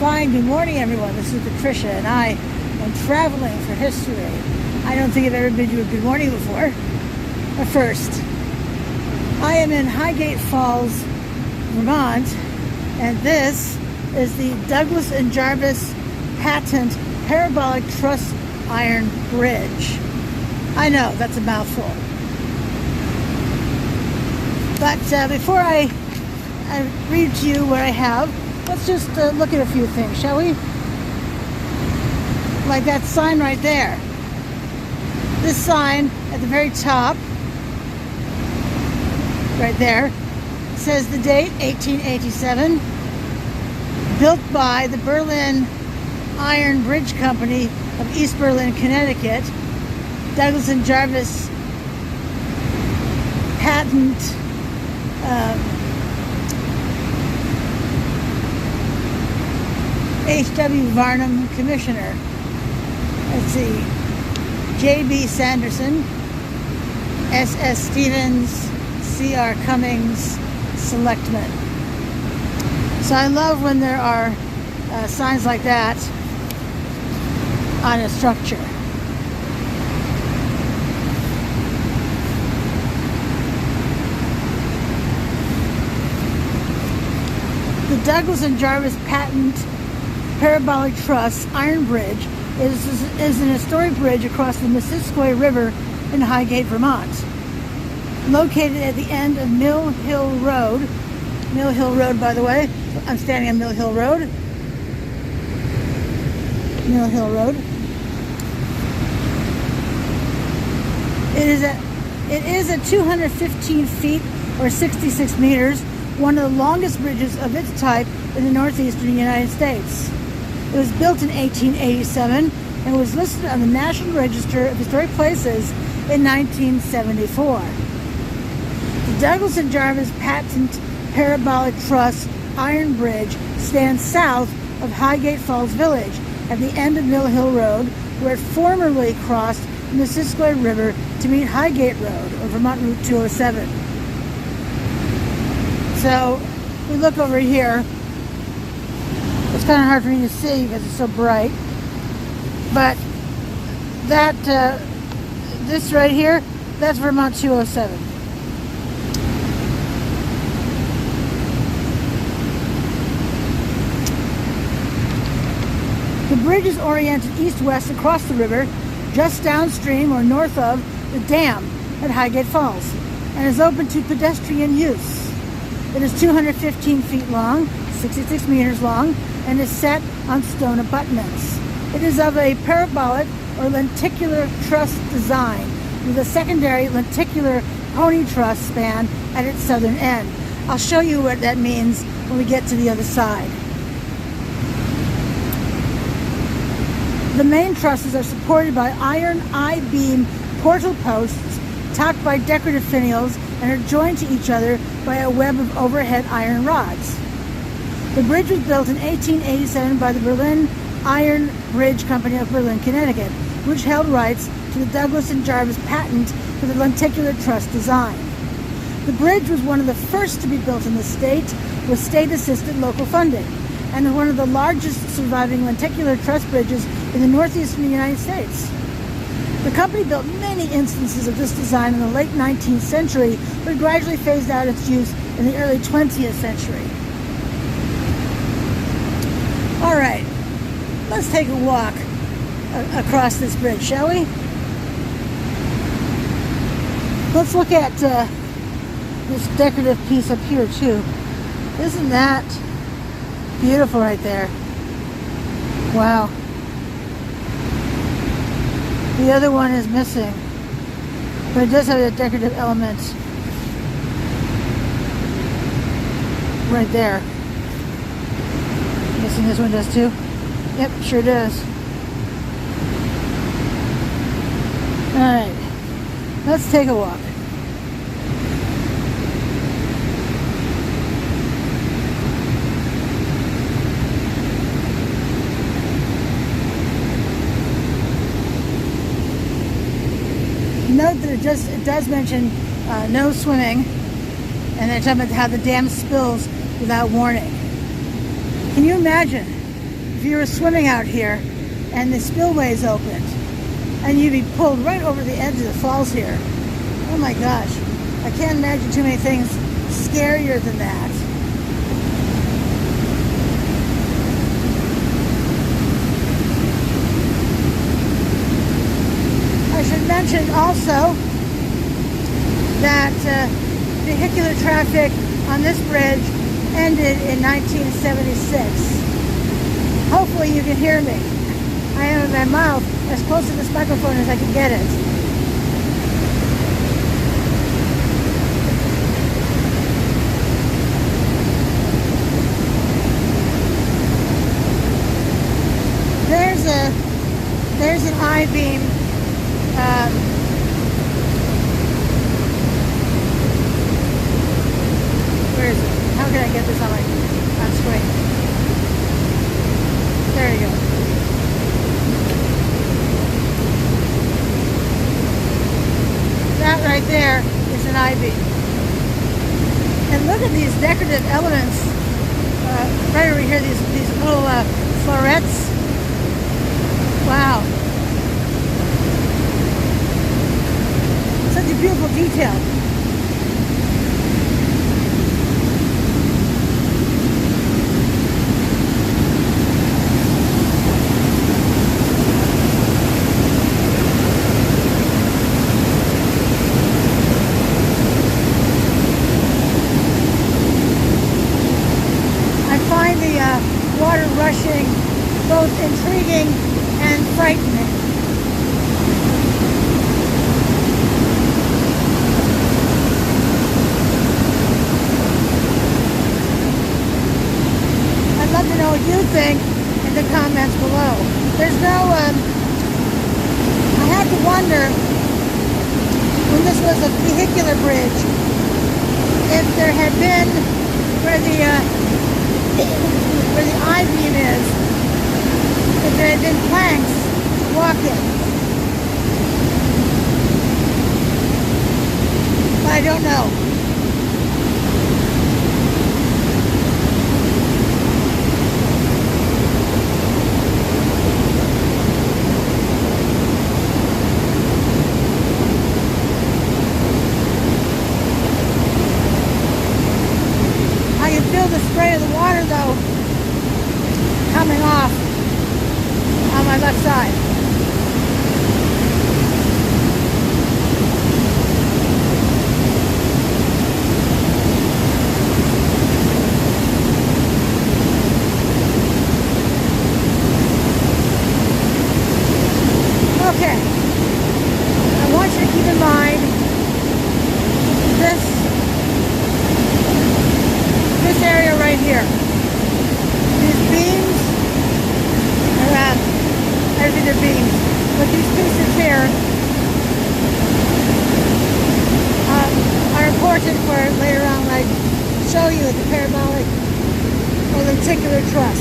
Fine, good morning everyone. This is Patricia and I am traveling for history. I don't think I've ever bid you a good morning before. But first, I am in Highgate Falls, Vermont, and this is the Douglas and Jarvis patent Parabolic Truss iron bridge. I know, that's a mouthful. But before I read to you what I have, let's just look at a few things, shall we? Like that sign right there. This sign at the very top, right there, says the date, 1887, built by the Berlin Iron Bridge Company of East Berlin, Connecticut. Douglas and Jarvis patent H.W. Varnum Commissioner. Let's see. J.B. Sanderson, S.S. Stevens, C.R. Cummings, Selectmen. So I love when there are signs like that on a structure. The Douglas and Jarvis patent Parabolic Truss iron bridge is an historic bridge across the Missisquoi River in Highgate, Vermont. Located at the end of Mill Hill Road. Mill Hill Road, by the way. I'm standing on Mill Hill Road. Mill Hill Road. It is at 215 feet or 66 meters, one of the longest bridges of its type in the northeastern United States. It was built in 1887 and was listed on the National Register of Historic Places in 1974. The Douglas and Jarvis patent Parabolic Truss iron bridge stands south of Highgate Falls Village at the end of Mill Hill Road, where it formerly crossed the Missisquoi River to meet Highgate Road, or Vermont Route 207. So, we look over here. It's kind of hard for me to see because it's so bright. But that, this right here, that's Vermont 207. The bridge is oriented east-west across the river, just downstream or north of the dam at Highgate Falls, and is open to pedestrian use. It is 215 feet long, 66 meters long, and is set on stone abutments. It is of a parabolic or lenticular truss design with a secondary lenticular pony truss span at its southern end. I'll show you what that means when we get to the other side. The main trusses are supported by iron I-beam portal posts topped by decorative finials and are joined to each other by a web of overhead iron rods. The bridge was built in 1887 by the Berlin Iron Bridge Company of Berlin, Connecticut, which held rights to the Douglas and Jarvis patent for the lenticular truss design. The bridge was one of the first to be built in the state with state-assisted local funding, and one of the largest surviving lenticular truss bridges in the northeastern United States. The company built many instances of this design in the late 19th century, but gradually phased out its use in the early 20th century. All right, let's take a walk across this bridge, shall we? Let's look at this decorative piece up here, too. Isn't that beautiful right there? Wow. The other one is missing, but it does have a decorative element right there. Guessing this one does too? Yep, sure does. Alright, let's take a walk. Note that it does mention no swimming, and they're talking about how the dam spills without warning. Can you imagine if you were swimming out here and the spillways opened and you'd be pulled right over the edge of the falls here. Oh my gosh, I can't imagine too many things scarier than that. I should mention also that vehicular traffic on this bridge ended in 1976. Hopefully you can hear me. I have my mouth as close to this microphone as I can get it. There's an I-beam. Where is it? How can I get this on screen? There you go. That right there is an I-beam. And look at these decorative elements right over here, these little florets. Wow. Such a beautiful detail. I find the water rushing both intriguing and frightening. I'd love to know what you think in the comments below. There's no, I have to wonder, when this was a vehicular bridge, if there had been where the I-beam is, if there had been planks walking. But I don't know. I can feel the spray of the water though coming off on my left side. Okay, I want you to keep in mind this area right here. These beams I think they're beams, but these pieces here are important for later on when I show you the parabolic or lenticular truss.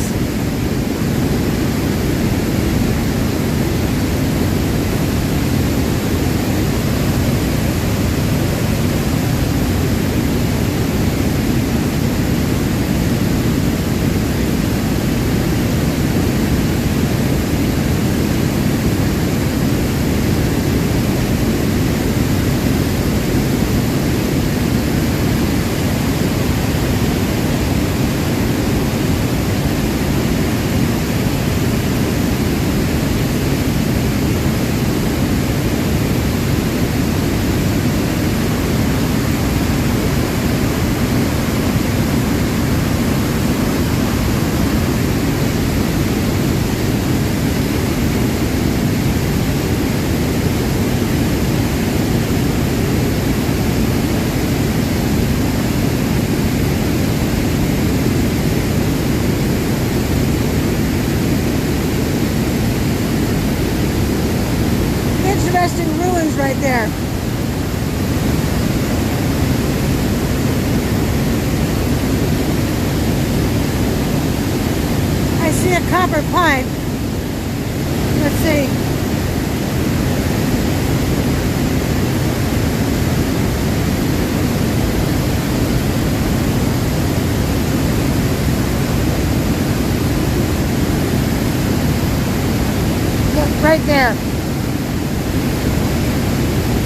Interesting ruins right there. I see a copper pipe. Let's see. right there.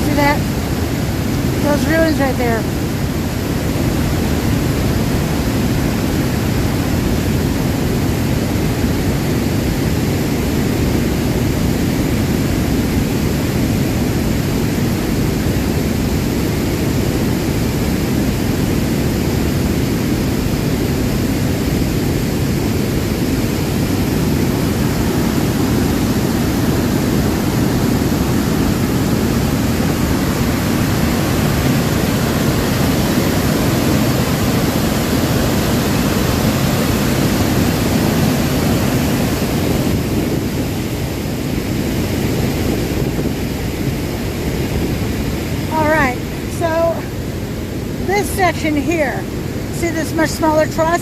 See that? Those ruins right there. This section here, see this much smaller truss?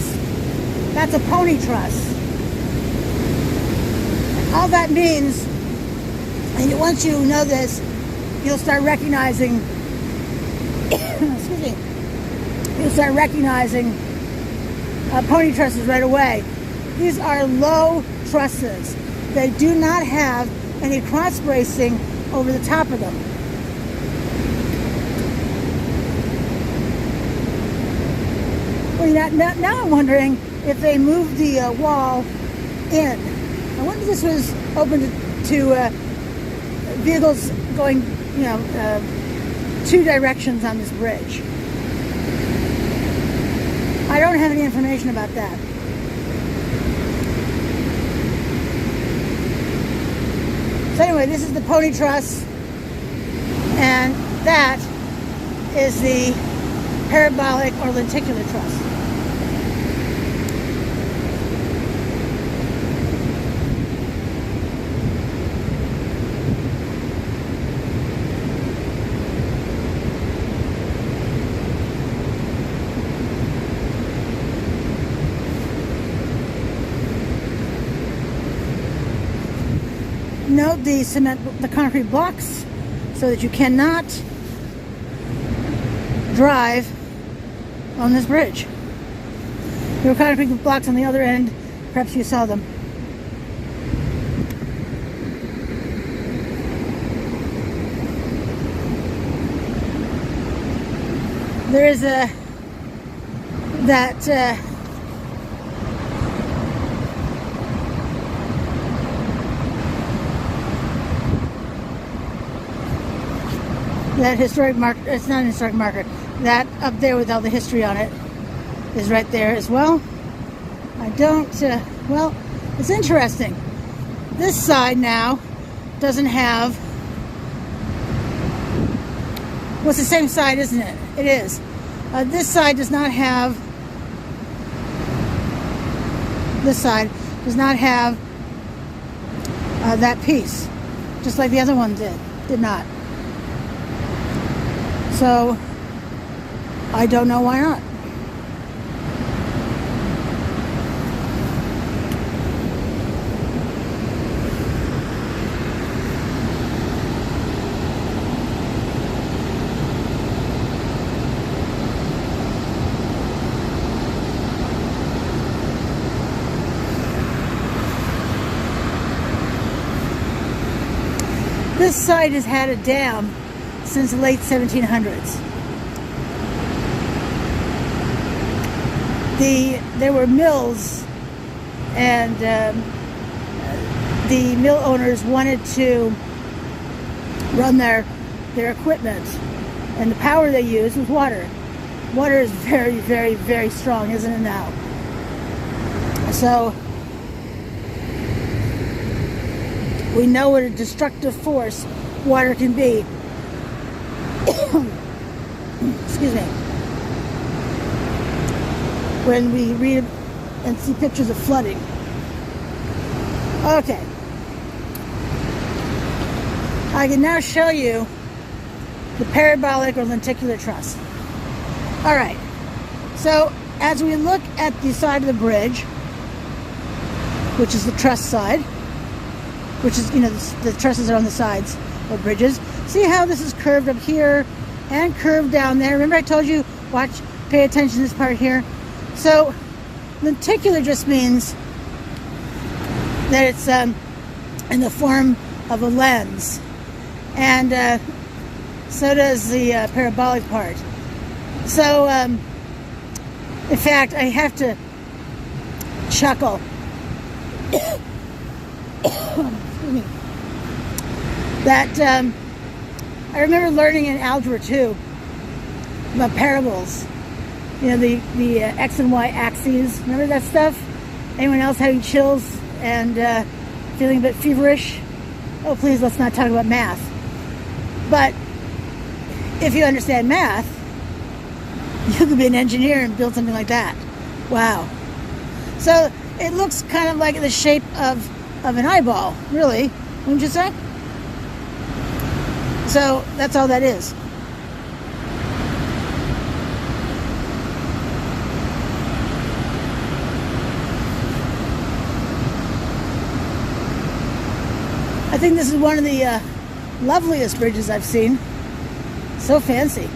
That's a pony truss. All that means, and once you know this, you'll start recognizing, excuse me, you'll start recognizing pony trusses right away. These are low trusses. They do not have any cross bracing over the top of them. Well, now I'm wondering if they moved the wall in. I wonder if this was open to vehicles going, two directions on this bridge. I don't have any information about that. So anyway, this is the pony truss, and that is the parabolic or lenticular truss. Note the concrete blocks so that you cannot drive on this bridge. There were concrete blocks on the other end. Perhaps you saw them. There is that historic marker. It's not an historic marker. That up there with all the history on it is right there as well. I don't, well, it's interesting. This side now doesn't have, well, it's the same side, isn't it? It is. This side does not have, that piece, just like the other one did not. So, I don't know why not. This site has had a dam since the late 1700s. There were mills, and the mill owners wanted to run their equipment, and the power they used was water. Water is very, very, very strong, isn't it now? So we know what a destructive force water can be. Excuse me. When we read and see pictures of flooding. Okay. I can now show you the parabolic or lenticular truss. All right. So as we look at the side of the bridge, which is the truss side, which is, the trusses are on the sides of bridges. See how this is curved up here and curved down there? Remember I told you, pay attention to this part here. So lenticular just means that it's in the form of a lens, and so does the parabolic part. So, in fact, I have to chuckle. Excuse me. That I remember learning in Algebra 2 about parables. You know, the X and Y axes. Remember that stuff? Anyone else having chills and feeling a bit feverish? Oh, please, let's not talk about math. But if you understand math, you could be an engineer and build something like that. Wow. So it looks kind of like the shape of an eyeball, really, wouldn't you say? So that's all that is. I think this is one of the loveliest bridges I've seen. So fancy.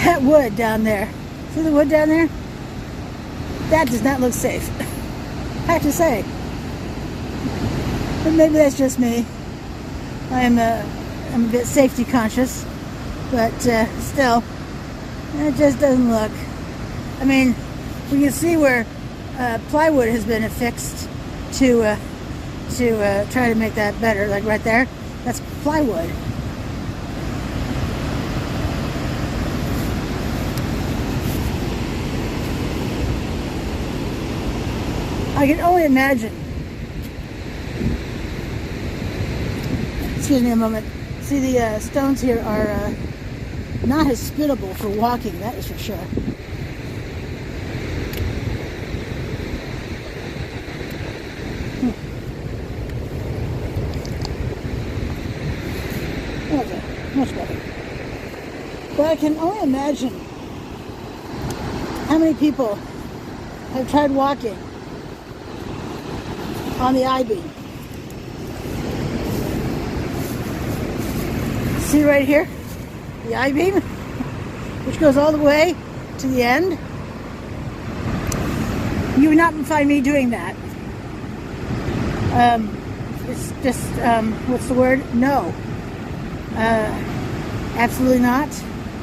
That wood down there. See the wood down there? That does not look safe, I have to say. But maybe that's just me. I'm a bit safety conscious, but still, it just doesn't look. I mean, we can see where plywood has been affixed to try to make that better. Like right there, that's plywood. I can only imagine. Excuse me a moment. See, the stones here are not hospitable for walking, that is for sure. Okay, much better. But I can only imagine how many people have tried walking on the I-beam. See right here, the I-beam, which goes all the way to the end. You would not find me doing that. It's just, what's the word? No. Absolutely not.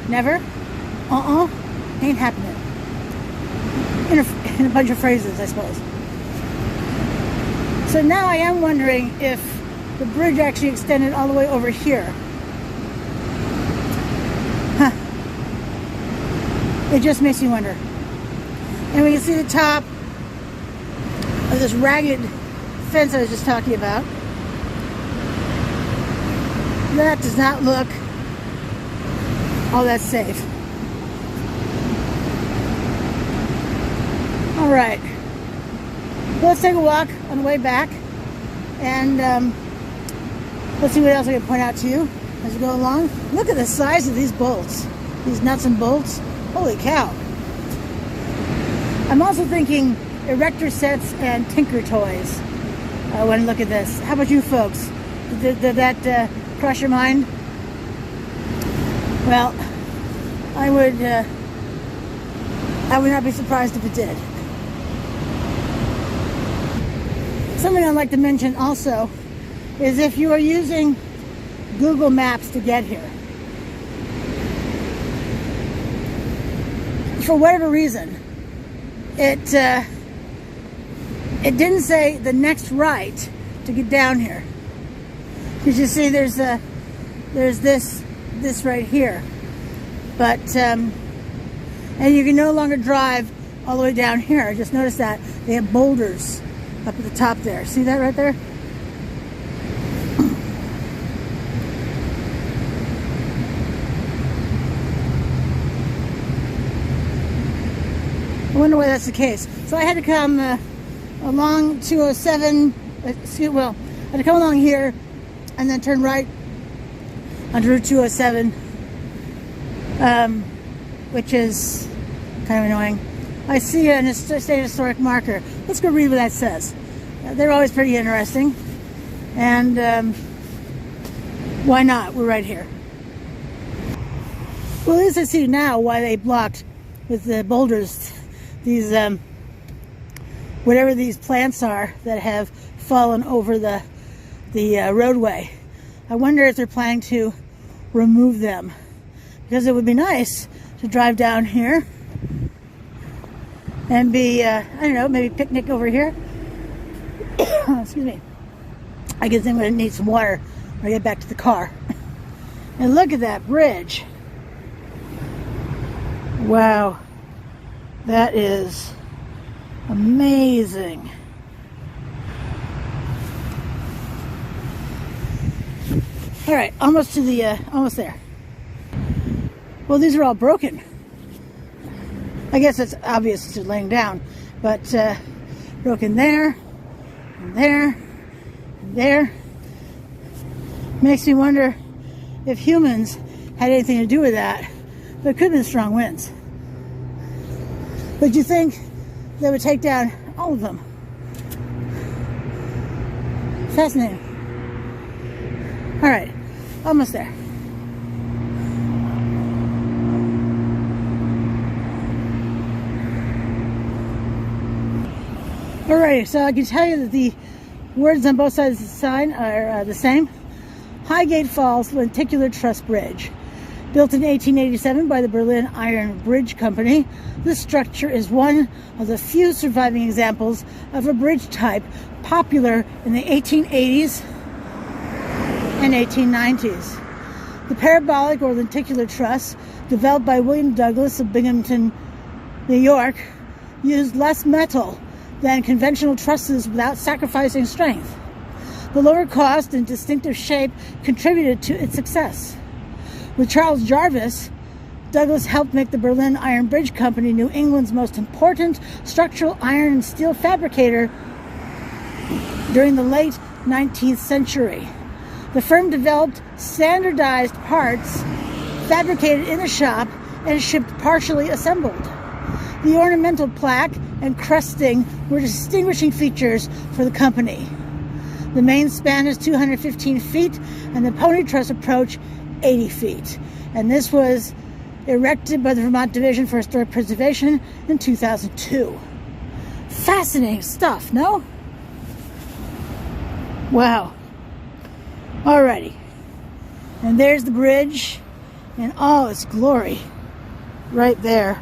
Never. Ain't happening. In a bunch of phrases, I suppose. So now I am wondering if the bridge actually extended all the way over here. Huh. It just makes me wonder. And we can see the top of this ragged fence I was just talking about. That does not look all that safe. All right. Let's take a walk on the way back, and let's see what else I can point out to you as we go along. Look at the size of these bolts, these nuts and bolts. Holy cow. I'm also thinking erector sets and tinker toys when I look at this. How about you folks? Did that cross your mind? Well, I would not be surprised if it did. Something I'd like to mention also is if you are using Google Maps to get here, for whatever reason, it didn't say the next right to get down here. Because you see, there's this right here, but and you can no longer drive all the way down here. Just notice that they have boulders up at the top there. See that right there? I wonder why that's the case. So I had to come along 207, I had to come along here and then turn right onto Route 207, which is kind of annoying. I see a state historic marker. Let's go read what that says. They're always pretty interesting. And why not? We're right here. Well, at least I see now why they blocked with the boulders these whatever these plants are that have fallen over the roadway. I wonder if they're planning to remove them, because it would be nice to drive down here and be I don't know, maybe picnic over here. Excuse me. I guess I'm going to need some water when I get back to the car. And look at that bridge. Wow. That is amazing. All right, almost to the, almost there. Well, these are all broken. I guess it's obvious to laying down, but broken there, and there, and there. Makes me wonder if humans had anything to do with that. But it could have been strong winds. But you think they would take down all of them? Fascinating. All right, almost there. Alrighty, so I can tell you that the words on both sides of the sign are the same. Highgate Falls Lenticular Truss Bridge. Built in 1887 by the Berlin Iron Bridge Company, this structure is one of the few surviving examples of a bridge type popular in the 1880s and 1890s. The Parabolic or Lenticular Truss, developed by William Douglas of Binghamton, New York, used less metal than conventional trusses without sacrificing strength. The lower cost and distinctive shape contributed to its success. With Charles Jarvis, Douglas helped make the Berlin Iron Bridge Company New England's most important structural iron and steel fabricator during the late 19th century. The firm developed standardized parts fabricated in the shop and shipped partially assembled. The ornamental plaque and crusting were distinguishing features for the company. The main span is 215 feet and the pony truss approach 80 feet. And this was erected by the Vermont Division for Historic Preservation in 2002. Fascinating stuff, no? Wow. Alrighty. And there's the bridge in all its glory right there.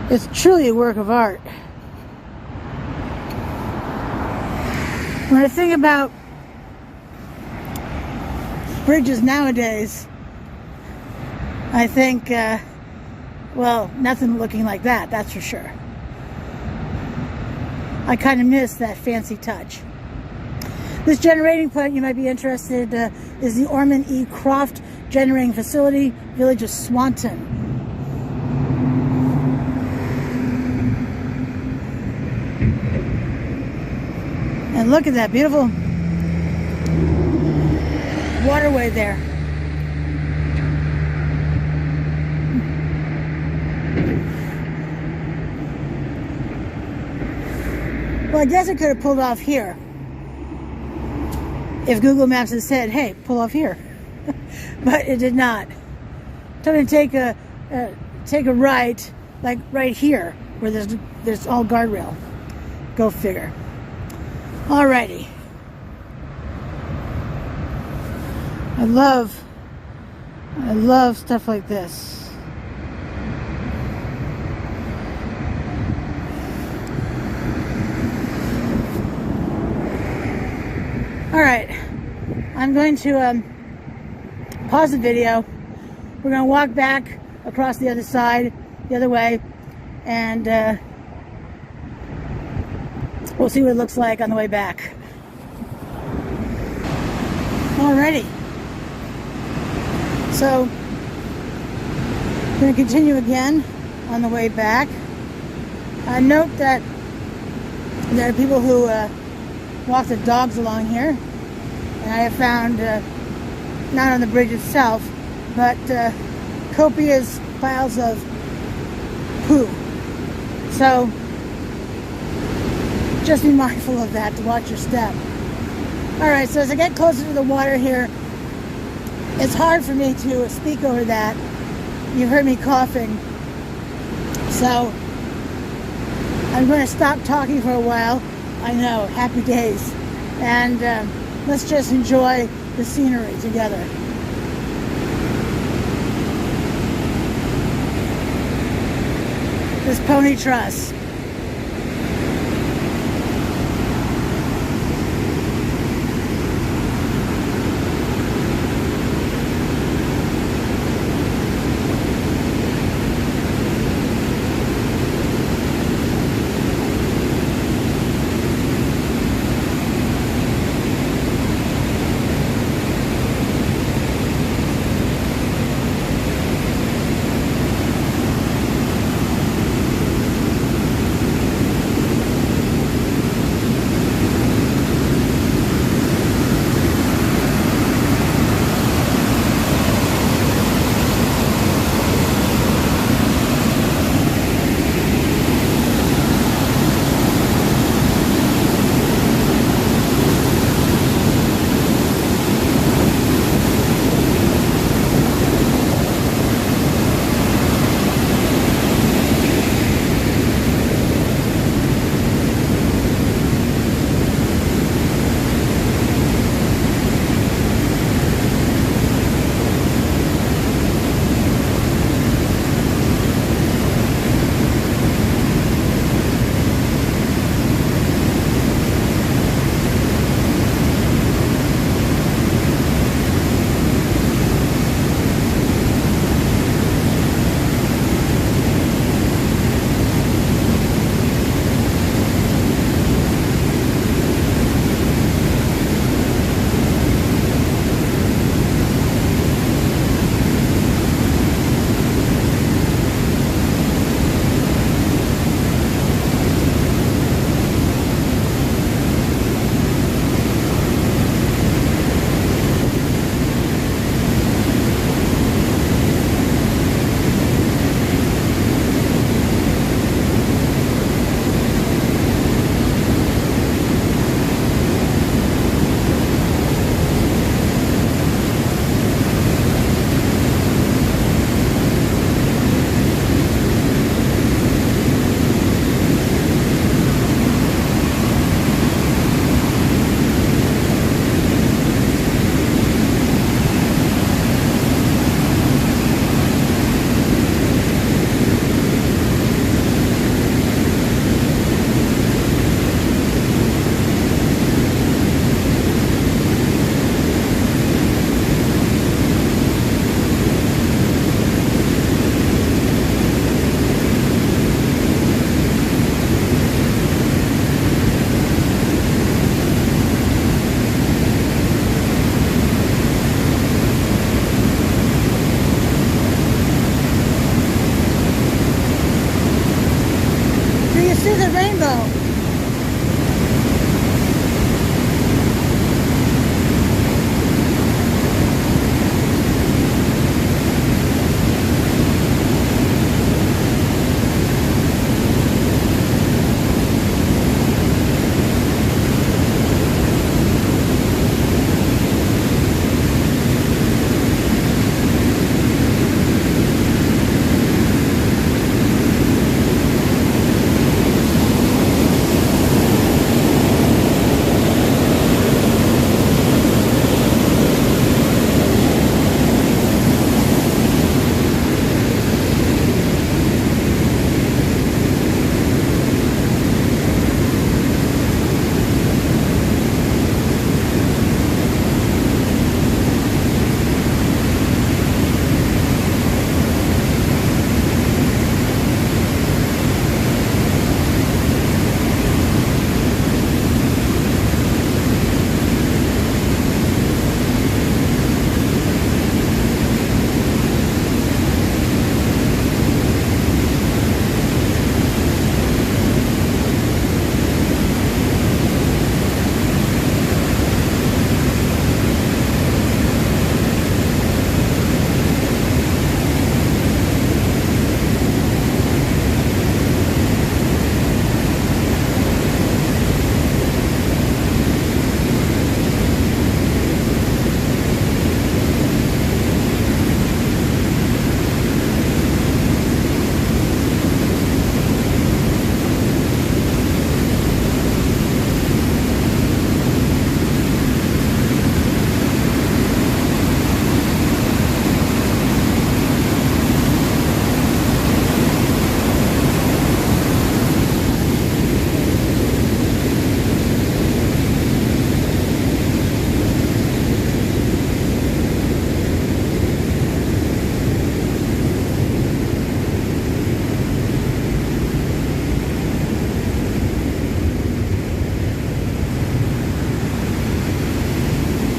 It's truly a work of art. When I think about bridges nowadays, I think, well, nothing looking like that, that's for sure. I kind of miss that fancy touch. This generating plant, you might be interested, is the Orman E. Croft Generating Facility, village of Swanton. And look at that beautiful waterway there. Well, I guess I could have pulled off here if Google Maps had said, hey, pull off here. But it did not. So I'm going to take a right, like right here, where there's all guardrail. Go figure. Alrighty. I love stuff like this. Alright, I'm going to pause the video. We're going to walk back across the other side, the other way, and we'll see what it looks like on the way back. Alrighty. So, I'm going to continue again on the way back. Note that there are people who walk their dogs along here, and I have found, not on the bridge itself, but copious piles of poo. So, just be mindful of that, to watch your step. Alright, so as I get closer to the water here, It's hard for me to speak over that. You heard me coughing. So I'm going to stop talking for a while. I know, happy days. And let's just enjoy the scenery together. This pony truss.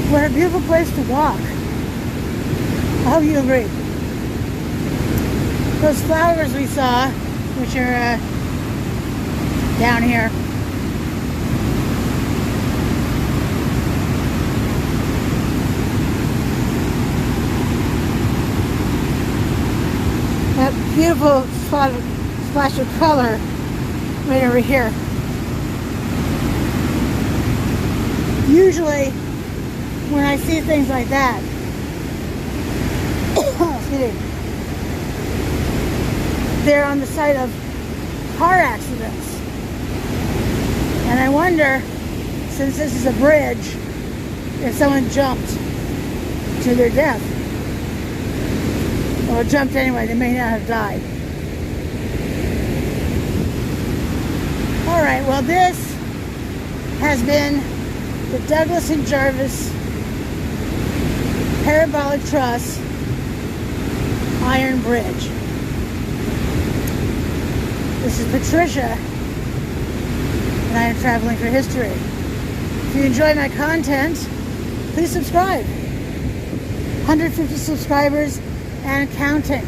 What a beautiful place to walk. I hope you agree. Those flowers we saw, which are down here, that beautiful splash of color right over here. Usually when I see things like that, excuse me, they're on the site of car accidents. And I wonder, since this is a bridge, if someone jumped to their death. Or jumped anyway, they may not have died. Alright, well this has been the Douglas and Jarvis Parabolic Truss Iron Bridge. This is Patricia, and I am traveling for history. If you enjoy my content, please subscribe. 150 subscribers and counting.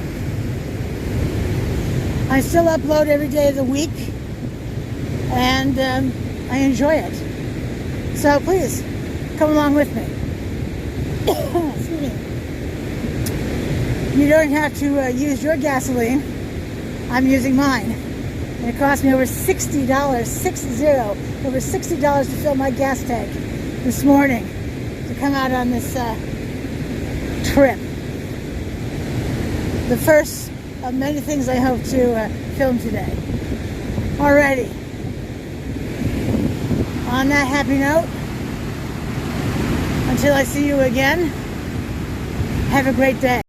I still upload every day of the week, and I enjoy it. So please, come along with me. Excuse me. You don't have to use your gasoline. I'm using mine. And it cost me over $60, over $60 to fill my gas tank this morning to come out on this trip. The first of many things I hope to film today. Alrighty. On that happy note, until I see you again, have a great day.